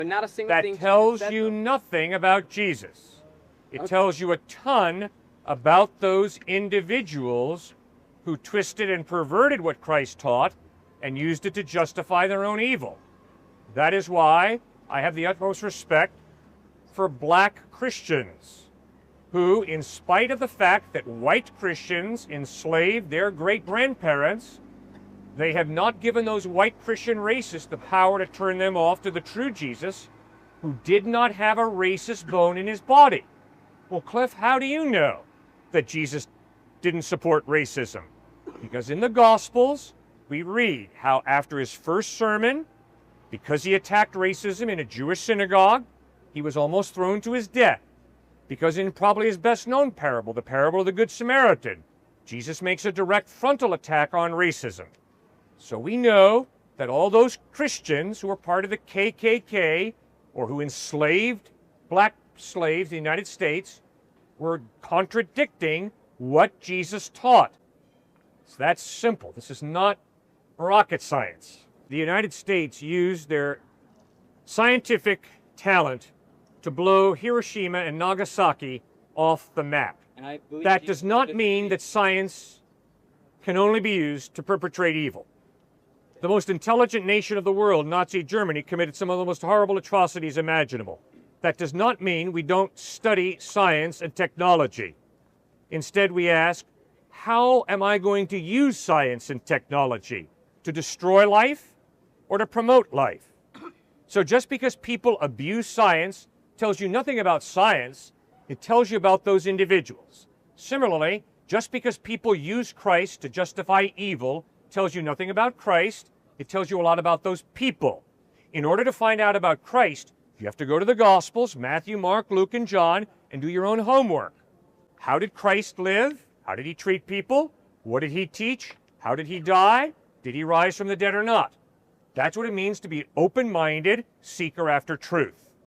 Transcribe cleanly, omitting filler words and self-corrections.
But not a single That thing tells said, you though. nothing about Jesus. It Okay. tells you a ton about those individuals who twisted and perverted what Christ taught and used it to justify their own evil. That is why I have the utmost respect for black Christians who, in spite of the fact that white Christians enslaved their great-grandparents, they have not given those white Christian racists the power to turn them off to the true Jesus, who did not have a racist bone in his body. Well, Cliff, how do you know that Jesus didn't support racism? Because in the Gospels, we read how after his first sermon, because he attacked racism in a Jewish synagogue, he was almost thrown to his death. Because in probably his best-known parable, the parable of the Good Samaritan, Jesus makes a direct frontal attack on racism. So we know that all those Christians who were part of the KKK or who enslaved black slaves in the United States were contradicting what Jesus taught. It's that simple. This is not rocket science. The United States used their scientific talent to blow Hiroshima and Nagasaki off the map. And I believe That Jesus does not disagree. mean that science can only be used to perpetrate evil. The most intelligent nation of the world, Nazi Germany, committed some of the most horrible atrocities imaginable. That does not mean we don't study science and technology. Instead, we ask, how am I going to use science and technology? To destroy life or to promote life? So just because people abuse science tells you nothing about science, it tells you about those individuals. Similarly, just because people use Christ to justify evil tells you nothing about Christ, it tells you a lot about those people. In order to find out about Christ, you have to go to the Gospels, Matthew, Mark, Luke, and John, and do your own homework. How did Christ live? How did he treat people? What did he teach? How did he die? Did he rise from the dead or not? That's what it means to be open-minded seeker after truth.